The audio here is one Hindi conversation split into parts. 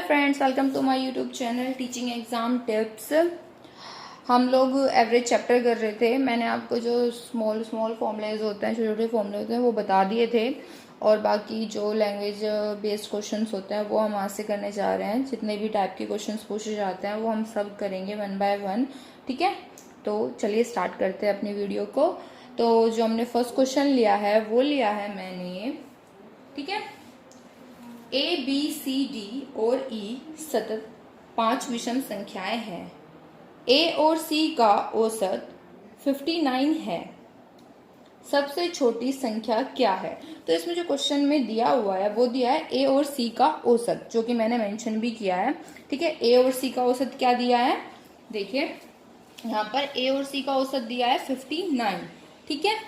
Friends, welcome to my YouTube channel teaching exam tips. हम लोग एवरेज चैप्टर कर रहे थे। मैंने आपको जो स्मॉल फॉर्मूलेज होते हैं, छोटे छोटे फॉर्मूले होते हैं, वो बता दिए थे। और बाकी जो लैंग्वेज बेस्ड क्वेश्चंस होते हैं वो हम आज से करने जा रहे हैं। जितने भी टाइप के क्वेश्चंस पूछे जाते हैं वो हम सब करेंगे 1 बाय 1। ठीक है, तो चलिए स्टार्ट करते हैं अपनी वीडियो को। तो जो हमने फर्स्ट क्वेश्चन लिया है वो लिया है मैंने, ठीक है। ए बी सी डी और ई सतत 5 विषम संख्याएं हैं। ए और सी का औसत 59 है। सबसे छोटी संख्या क्या है? तो इसमें जो क्वेश्चन में दिया हुआ है वो दिया है ए और सी का औसत, जो कि मैंने मेंशन भी किया है। ठीक है, ए और सी का औसत क्या दिया है, देखिए यहाँ पर ए और सी का औसत दिया है 59। ठीक है,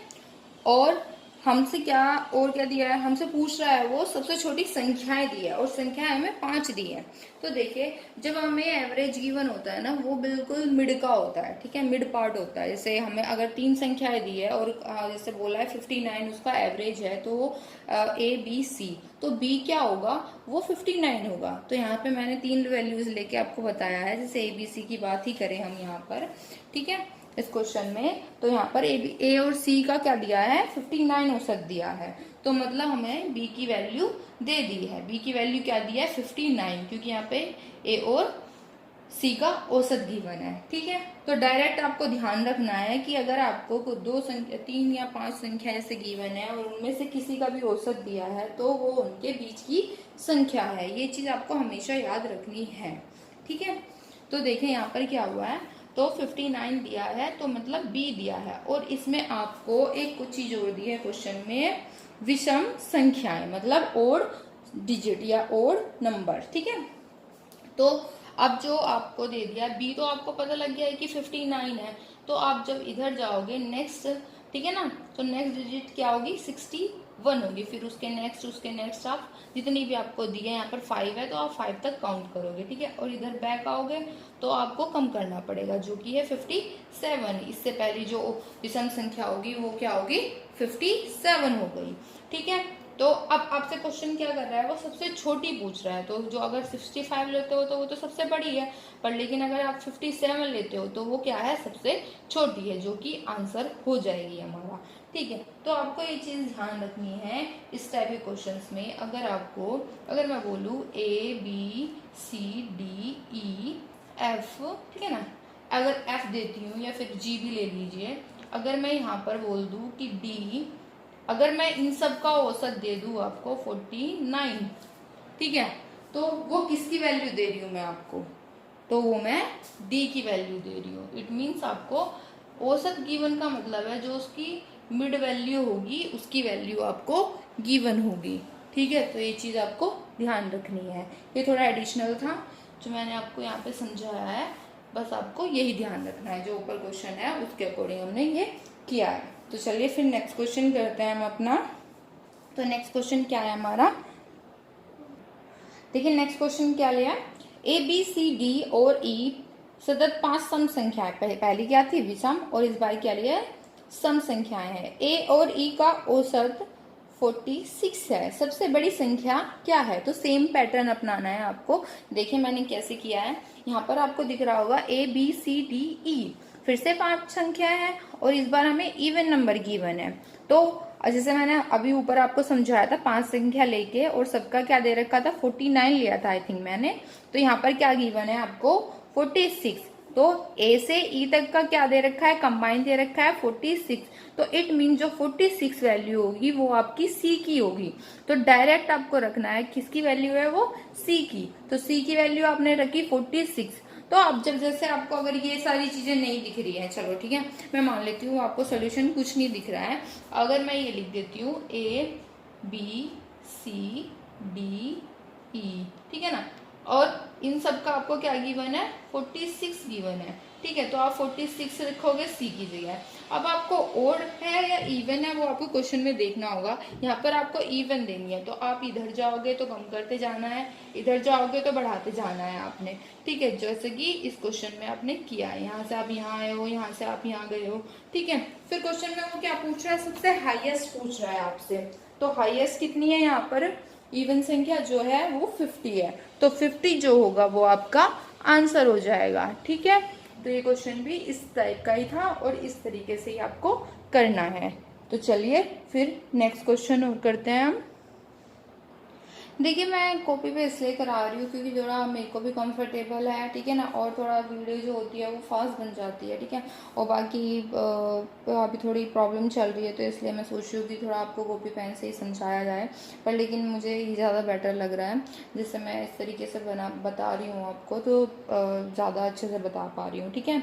और हमसे क्या दिया है, हमसे पूछ रहा है वो सबसे छोटी संख्याएं दी है, और संख्याएं हमें 5 दी है। तो देखिए, जब हमें एवरेज गिवन होता है ना, वो बिल्कुल मिड का होता है। ठीक है, मिड पार्ट होता है। जैसे हमें अगर 3 संख्याएं दी है और जैसे बोला है 59 उसका एवरेज है, तो ए बी सी, तो बी क्या होगा, वो 59 होगा। तो यहाँ पे मैंने 3 वैल्यूज लेके आपको बताया है। जैसे ए बी सी की बात ही करें हम यहाँ पर, ठीक है, इस क्वेश्चन में, तो यहाँ पर ए और सी का क्या दिया है, 59 औसत दिया है। तो मतलब हमें बी की वैल्यू दे दी है। बी की वैल्यू क्या दी है, 59, क्योंकि यहाँ पे ए और सी का औसत गिवन है। ठीक है, तो डायरेक्ट आपको ध्यान रखना है कि अगर आपको 3 या 5 संख्या जैसे गिवन है और उनमें से किसी का भी औसत दिया है, तो वो उनके बीच की संख्या है। ये चीज आपको हमेशा याद रखनी है। ठीक है, तो देखें यहाँ पर क्या हुआ है, तो 59 दिया है, तो मतलब बी दिया है। और इसमें आपको एक कुछ चीज और दी है क्वेश्चन में, विषम संख्याएं, मतलब ओड डिजिट या ओड नंबर। ठीक है, तो अब जो आपको दे दिया बी, तो आपको पता लग गया है कि 59 है। तो आप जब इधर जाओगे नेक्स्ट, ठीक है ना, तो नेक्स्ट डिजिट क्या होगी, 61 होगी। फिर उसके नेक्स्ट आप जितनी भी आपको दिए, यहाँ पर 5 है तो आप 5 तक काउंट करोगे। ठीक है, और इधर बैक आओगे तो आपको कम करना पड़ेगा, जो कि है 57। इससे पहली जो विषम संख्या होगी वो क्या होगी, 57 हो गई। ठीक है, तो अब आपसे क्वेश्चन क्या कर रहा है, वो सबसे छोटी पूछ रहा है। तो जो अगर 65 लेते हो तो वो तो सबसे बड़ी है, पर लेकिन अगर आप 57 लेते हो तो वो क्या है, सबसे छोटी है, जो कि आंसर हो जाएगी हमारा। ठीक है, तो आपको ये चीज ध्यान रखनी है इस टाइप के क्वेश्चंस में। अगर मैं बोलूँ A B C D E F, ठीक है ना, अगर एफ देती हूँ या फिर जी भी ले लीजिए, अगर मैं यहाँ पर बोल दूँ कि डी, अगर मैं इन सब का औसत दे दूं आपको 49, ठीक है, तो वो किसकी वैल्यू दे रही हूं मैं आपको, तो वो मैं डी की वैल्यू दे रही हूँ। इट मीन्स आपको औसत गिवन का मतलब है जो उसकी मिड वैल्यू होगी उसकी वैल्यू आपको गिवन होगी। ठीक है, तो ये चीज आपको ध्यान रखनी है। ये थोड़ा एडिशनल था जो मैंने आपको यहाँ पे समझाया है, बस आपको यही ध्यान रखना है। जो ऊपर क्वेश्चन है उसके अकॉर्डिंग हमने ये किया है। तो चलिए फिर नेक्स्ट क्वेश्चन करते हैं हम अपना। तो नेक्स्ट क्वेश्चन क्या है हमारा, देखिए नेक्स्ट क्वेश्चन क्या लिया, ए बी सी डी और ई सतत 5 सम संख्याएं, पहली क्या थी, विषम, और इस बार क्या लिया है, सम संख्याएं हैं। ए और ई का औसत 46 है। सबसे बड़ी संख्या क्या है? तो सेम पैटर्न अपनाना है आपको। देखिए मैंने कैसे किया है, यहाँ पर आपको दिख रहा होगा ए बी सी डी ई, फिर से 5 संख्या है और इस बार हमें इवन नंबर गिवन है। तो जैसे मैंने अभी ऊपर आपको समझाया था 5 संख्या लेके, और सबका क्या दे रखा था, 49 लिया था आई थिंक मैंने। तो यहाँ पर क्या गिवन है आपको, 46। तो ए से ई तक का क्या दे रखा है, कंबाइन दे रखा है 46। तो इट मीन जो 46 वैल्यू होगी वो आपकी सी की होगी। तो डायरेक्ट आपको रखना है किसकी वैल्यू है, वो सी की। तो सी की वैल्यू आपने रखी 46। तो अब जब जैसे आपको अगर ये सारी चीजें नहीं दिख रही है, चलो ठीक है, मैं मान लेती हूँ आपको सोल्यूशन कुछ नहीं दिख रहा है। अगर मैं ये लिख देती हूँ ए बी सी डी ई, ठीक है ना, और इन सब का आपको क्या गिवन है, 46 गिवन है। ठीक है, तो आप 46 लिखोगे सी की जगह। अब आपको ओड है या इवन है वो आपको क्वेश्चन में देखना होगा। यहाँ पर आपको इवन देनी है, तो आप इधर जाओगे तो कम करते जाना है, इधर जाओगे तो बढ़ाते जाना है आपने। ठीक है, जैसे कि इस क्वेश्चन में आपने किया है, यहाँ से आप यहाँ आए हो, यहाँ से आप यहाँ गए हो। ठीक है, फिर क्वेश्चन में वो क्या पूछ रहा है, सबसे हाईएस्ट पूछ रहा है आपसे। तो हाईएस्ट कितनी है यहाँ पर, इवन संख्या जो है वो 50 है, तो 50 जो होगा वो आपका आंसर हो जाएगा। ठीक है, तो ये क्वेश्चन भी इस टाइप का ही था और इस तरीके से ही आपको करना है। तो चलिए फिर नेक्स्ट क्वेश्चन और करते हैं हम। देखिए मैं कॉपी पे इसलिए करा रही हूँ क्योंकि थोड़ा मेरे को भी कंफर्टेबल है, ठीक है ना, और थोड़ा वीडियो जो होती है वो फास्ट बन जाती है, ठीक है। और बाकी अभी थोड़ी प्रॉब्लम चल रही है तो इसलिए मैं सोच रही हूँ कि थोड़ा आपको कॉपी पेन से ही समझाया जाए, पर लेकिन मुझे ये ज़्यादा बेटर लग रहा है, जिससे मैं इस तरीके से बता रही हूँ आपको, तो ज़्यादा अच्छे से बता पा रही हूँ, ठीक है।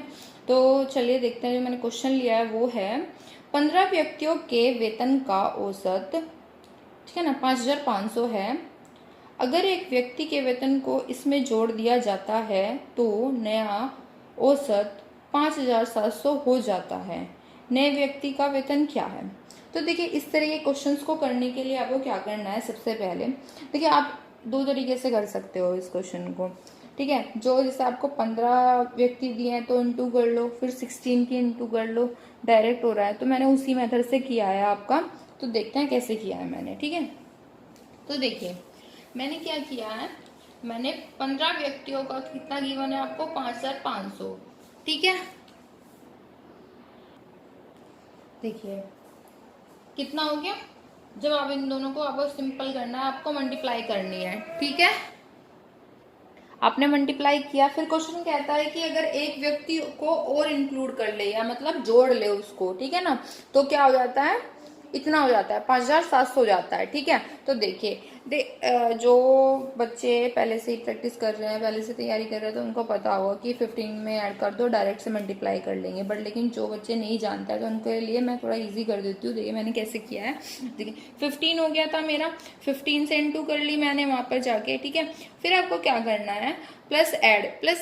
तो चलिए देखते हैं, जो मैंने क्वेश्चन लिया है वो है 15 व्यक्तियों के वेतन का औसत, ठीक है ना, 5,500 है। अगर एक व्यक्ति के वेतन को इसमें जोड़ दिया जाता है तो नया औसत 5,700 हो जाता है। नए व्यक्ति का वेतन क्या है? तो देखिए इस तरह के क्वेश्चंस को करने के लिए आपको क्या करना है, सबसे पहले देखिए आप दो तरीके से कर सकते हो इस क्वेश्चन को, ठीक है। जो जैसे आपको 15 व्यक्ति दिए हैं तो इंटू कर लो, फिर 16 की इंटू कर लो, डायरेक्ट हो रहा है, तो मैंने उसी मेथड से किया है आपका। तो देखते हैं कैसे किया है मैंने, ठीक है। तो देखिए मैंने क्या किया है, मैंने 15 व्यक्तियों का कितना गिवन है आपको, 5,500, ठीक है। देखिए कितना हो गया, जब आप इन दोनों को आपको सिंपल करना है, आपको मल्टीप्लाई करनी है, ठीक है। आपने मल्टीप्लाई किया, फिर क्वेश्चन कहता है कि अगर एक व्यक्ति को और इंक्लूड कर ले या मतलब जोड़ ले उसको, ठीक है ना, तो क्या हो जाता है, इतना हो जाता है, 5,700 हो जाता है, ठीक है। तो देखिए जो बच्चे पहले से ही प्रैक्टिस कर रहे हैं, पहले से तैयारी कर रहे हैं, तो उनको पता होगा कि 15 में ऐड कर दो, डायरेक्ट से मल्टीप्लाई कर लेंगे, बट लेकिन जो बच्चे नहीं जानते हैं तो उनके लिए मैं थोड़ा इजी कर देती हूँ। देखिए मैंने कैसे किया है, देखिए 15 हो गया था मेरा, 15 से इंटू कर ली मैंने वहां पर जाके, ठीक है। फिर आपको क्या करना है, प्लस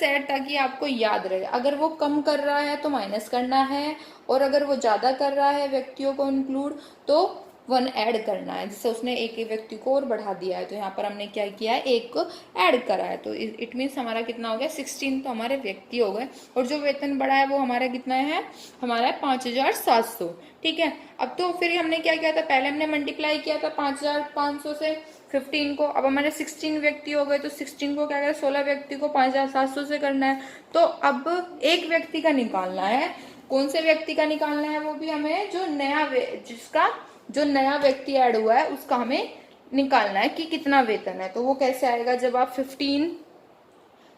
ऐड, ताकि आपको याद रहे, अगर वो कम कर रहा है तो माइनस करना है, और अगर वो ज्यादा कर रहा है व्यक्तियों को इंक्लूड तो 1 ऐड करना है। जैसे उसने एक व्यक्ति को और बढ़ा दिया है तो यहाँ पर हमने क्या किया है, एक को ऐड करा है, तो इट मीन्स हमारा कितना हो गया, 16 तो हमारे व्यक्ति हो गए, और जो वेतन बढ़ा है वो हमारा कितना है, हमारा 5,700, ठीक है। अब तो फिर हमने क्या किया था, पहले हमने मल्टीप्लाई किया था 5,500 से 15 को, अब हमारे 16 व्यक्ति हो गए, तो 16 को क्या करें, 16 व्यक्ति को 5,700 से करना है। तो अब एक व्यक्ति का निकालना है, कौन से व्यक्ति का निकालना है, वो भी हमें जो नया व्यक्ति ऐड हुआ है उसका हमें निकालना है कि कितना वेतन है। तो वो कैसे आएगा, जब आप 15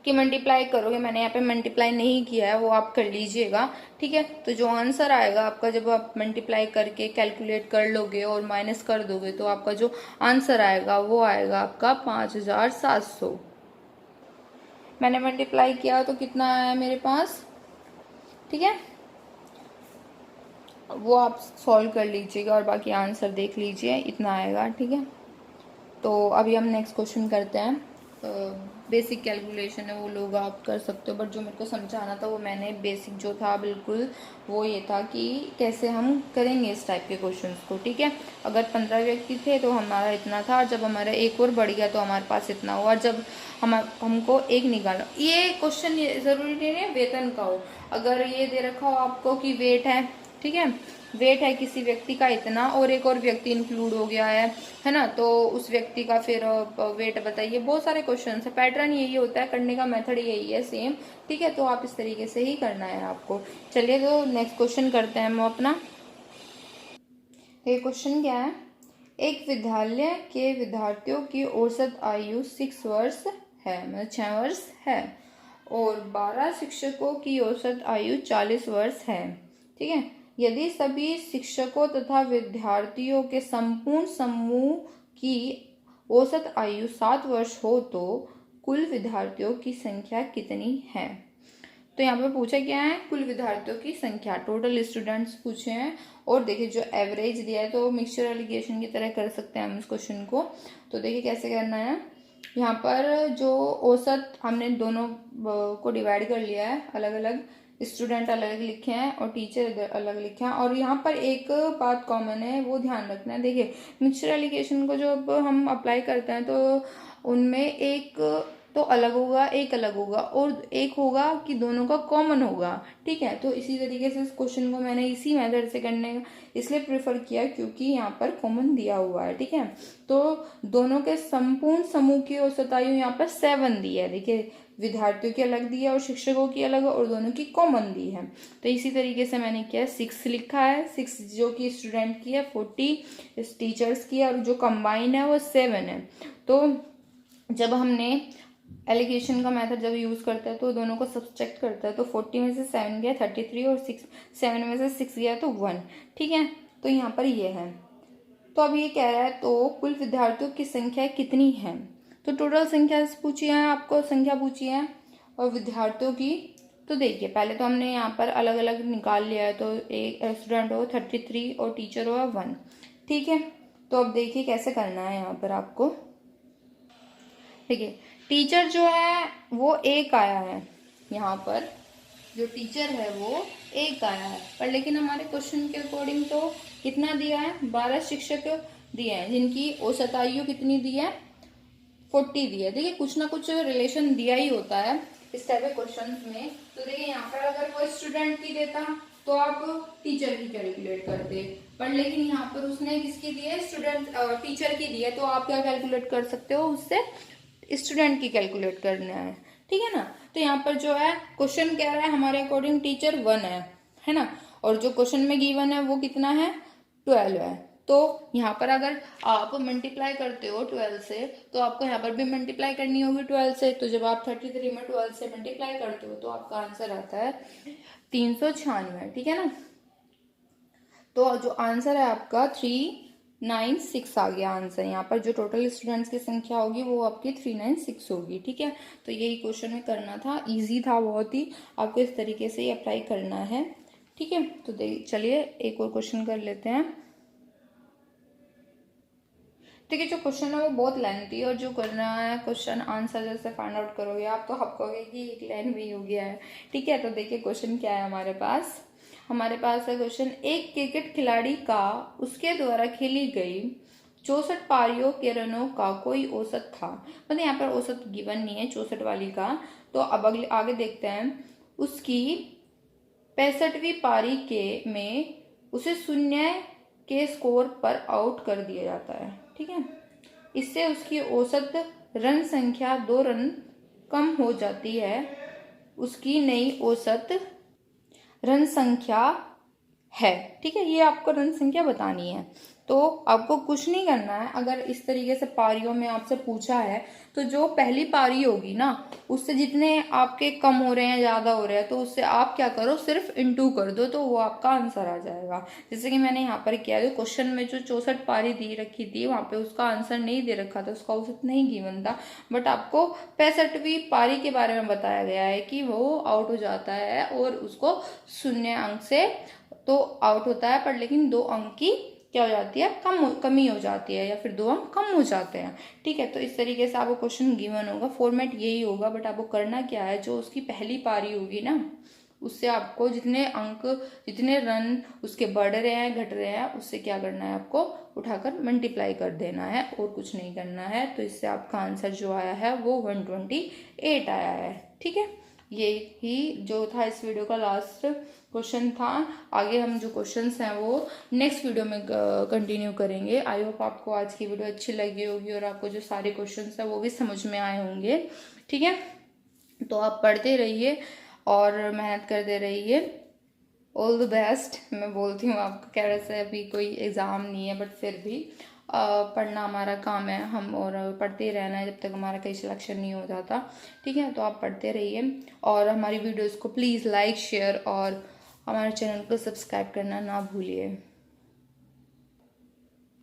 की मल्टीप्लाई करोगे, मैंने यहाँ पे मल्टीप्लाई नहीं किया है, वो आप कर लीजिएगा, ठीक है। तो जो आंसर आएगा आपका, जब आप मल्टीप्लाई करके कैलकुलेट कर लोगे और माइनस कर दोगे, तो आपका जो आंसर आएगा वो आएगा आपका 5,700। मैंने मल्टीप्लाई किया तो कितना आया मेरे पास, ठीक है, वो आप सॉल्व कर लीजिएगा और बाकी आंसर देख लीजिए, इतना आएगा, ठीक है। तो अभी हम नेक्स्ट क्वेश्चन करते हैं। बेसिक कैलकुलेशन है वो लोग आप कर सकते हो, बट जो मेरे को समझाना था वो मैंने बेसिक जो था बिल्कुल वो ये था कि कैसे हम करेंगे इस टाइप के क्वेश्चंस को, ठीक है। अगर 15 व्यक्ति थे तो हमारा इतना था, जब हमारा एक और बढ़ गया तो हमारे पास इतना हुआ, जब हमको एक निकालना, ये क्वेश्चन ज़रूरी नहीं है वेतन का हो, अगर ये दे रखा हो आपको कि वेट है, ठीक है, वेट है किसी व्यक्ति का इतना और एक और व्यक्ति इंक्लूड हो गया है ना, तो उस व्यक्ति का फिर वेट बताइए, बहुत सारे क्वेश्चन है, पैटर्न यही होता है, करने का मेथड यही है सेम, ठीक है। तो आप इस तरीके से ही करना है आपको। चलिए तो नेक्स्ट क्वेश्चन करते हैं हम अपना। ये क्वेश्चन क्या है, एक विद्यालय के विद्यार्थियों की औसत आयु 6 वर्ष है, मतलब 6 वर्ष है, और 12 शिक्षकों की औसत आयु 40 वर्ष है, ठीक है। यदि सभी शिक्षकों तथा विद्यार्थियों के संपूर्ण समूह की औसत आयु 7 वर्ष हो तो कुल विद्यार्थियों की संख्या कितनी है। तो यहाँ पे पूछा क्या है, कुल विद्यार्थियों की संख्या, टोटल स्टूडेंट्स पूछे हैं, और देखिए जो एवरेज दिया है तो मिक्सचर एलिगेशन की तरह कर सकते हैं हम इस क्वेश्चन को। तो देखिए कैसे करना है, यहाँ पर जो औसत हमने दोनों को डिवाइड कर लिया है, अलग अलग स्टूडेंट अलग अलग लिखे हैं और टीचर अलग लिखे हैं, और यहाँ पर एक बात कॉमन है वो ध्यान रखना है। देखिए मिक्सचर एलिगेशन को जब हम अप्लाई करते हैं तो उनमें एक तो अलग होगा, एक अलग होगा, और एक होगा कि दोनों का कॉमन होगा। ठीक है, तो इसी तरीके से इस क्वेश्चन को मैंने इसी मेथड से करने का इसलिए प्रेफर किया क्योंकि यहाँ पर कॉमन दिया हुआ है। ठीक है, तो दोनों के संपूर्ण समूह की औसत आयु यहाँ पर 7 दी है। देखिए, विद्यार्थियों की अलग दी है और शिक्षकों की अलग है, और दोनों की कॉमन दी है। तो इसी तरीके से मैंने किया 6 लिखा है, 6 जो कि स्टूडेंट की है, 40 टीचर्स की है, और जो कंबाइंड है वो 7 है। तो जब हमने एलिगेशन का मेथड जब यूज करते हैं तो दोनों को सब्सट्रैक्ट करता है, तो 40 में से 7 गया 33, और 7 में से 6 गया तो 1। ठीक है, तो यहाँ पर ये है। तो अब ये कह रहा है तो कुल विद्यार्थियों की संख्या कितनी है। तो टोटल संख्या पूछी है, आपको संख्या पूछी है, और विद्यार्थियों की। तो देखिए, पहले तो हमने यहाँ पर अलग अलग निकाल लिया है। तो एक स्टूडेंट हो 33 और टीचर हो 1। ठीक है, तो अब देखिए कैसे करना है यहाँ पर आपको। देखिए, टीचर जो है वो 1 आया है, यहाँ पर जो टीचर है वो 1 आया है, पर लेकिन हमारे क्वेश्चन के अकॉर्डिंग तो कितना दिया है, 12 शिक्षक दिए हैं जिनकी औसत आयु कितनी दी है, 40 दी है। देखिए, कुछ ना कुछ रिलेशन दिया ही होता है इस टाइप के क्वेश्चन में। तो देखिए, यहाँ पर अगर कोई स्टूडेंट की देता तो आप टीचर की कैलकुलेट करते, पर लेकिन यहाँ पर उसने किसकी दी है, स्टूडेंट टीचर की दी है, तो आप क्या कैलकुलेट कर सकते हो, उससे स्टूडेंट की कैलकुलेट करना है। ठीक है ना, तो यहाँ पर जो है क्वेश्चन कह रहा है हमारे अकॉर्डिंग टीचर 1 है ना, और जो क्वेश्चन में गिवन है वो कितना है, 12 है। तो यहाँ पर अगर आप मल्टीप्लाई करते हो 12 से, तो आपको यहाँ पर भी मल्टीप्लाई करनी होगी 12 से। तो जब आप 33 में 12 से मल्टीप्लाई करते हो तो आपका आंसर आता है 396। ठीक है ना, तो जो आंसर है आपका 396 आ गया आंसर। यहाँ पर जो टोटल स्टूडेंट्स की संख्या होगी वो आपकी 396 होगी। ठीक है, तो यही क्वेश्चन में करना था, इजी था बहुत ही, आपको इस तरीके से ही अप्लाई करना है। ठीक है, तो चलिए एक और क्वेश्चन कर लेते हैं। देखिए, जो क्वेश्चन है वो बहुत लेंथी है, और जो करना है क्वेश्चन आंसर जैसे फाइंड आउट करोगे आप तो आप कहोगे कि एक लाइन में ही हो गया है। ठीक है, तो देखिए क्वेश्चन क्या है हमारे पास। हमारे पास है क्वेश्चन, एक क्रिकेट खिलाड़ी का उसके द्वारा खेली गई 64 पारियों के रनों का कोई औसत था। मतलब यहाँ पर औसत गिवन नहीं है 64 वाली का। तो अब अगले आगे देखते हैं, उसकी 65वीं पारी के में उसे 0 के स्कोर पर आउट कर दिया जाता है। ठीक है, इससे उसकी औसत रन संख्या 2 रन कम हो जाती है। उसकी नई औसत रन संख्या है। ठीक है, ये आपको रन संख्या बतानी है। तो आपको कुछ नहीं करना है, अगर इस तरीके से पारियों में आपसे पूछा है तो जो पहली पारी होगी ना, उससे जितने आपके कम हो रहे हैं ज्यादा हो रहे हैं, तो उससे आप क्या करो, सिर्फ इंटू कर दो, तो वो आपका आंसर आ जाएगा। जैसे कि मैंने यहाँ पर किया, जो क्वेश्चन में जो 64 पारी दी रखी थी वहां पे उसका आंसर नहीं दे रखा था, उसका औसत नहीं गिवन था, बट आपको 65वीं पारी के बारे में बताया गया है कि वो आउट हो जाता है और उसको 0 अंक से तो आउट होता है, पर लेकिन 2 अंक की क्या हो जाती है, कमी हो जाती है, या फिर 2 अंक कम हो जाते हैं। ठीक है, तो इस तरीके से आपको क्वेश्चन गिवन होगा, फॉर्मेट यही होगा, बट आपको करना क्या है, जो उसकी पहली पारी होगी ना, उससे आपको जितने अंक जितने रन उसके बढ़ रहे हैं घट रहे हैं, उससे क्या करना है, आपको उठाकर मल्टीप्लाई कर देना है, और कुछ नहीं करना है। तो इससे आपका आंसर जो आया है वो 128 आया है। ठीक है, ये ही जो था इस वीडियो का लास्ट क्वेश्चन था। आगे हम जो क्वेश्चंस हैं वो नेक्स्ट वीडियो में कंटिन्यू करेंगे। आई होप आपको आज की वीडियो अच्छी लगी होगी और आपको जो सारे क्वेश्चंस हैं वो भी समझ में आए होंगे। ठीक है, तो आप पढ़ते रहिए और मेहनत करते रहिए। All the best. मैं बोलती हूँ आपको, कह रहे से अभी कोई एग्ज़ाम नहीं है, बट फिर भी पढ़ना हमारा काम है, हम और पढ़ते ही रहना है जब तक हमारा कहीं सिलेक्शन नहीं हो जाता। ठीक है, तो आप पढ़ते रहिए और हमारी वीडियोस को प्लीज़ लाइक शेयर और हमारे चैनल को सब्सक्राइब करना ना भूलिए।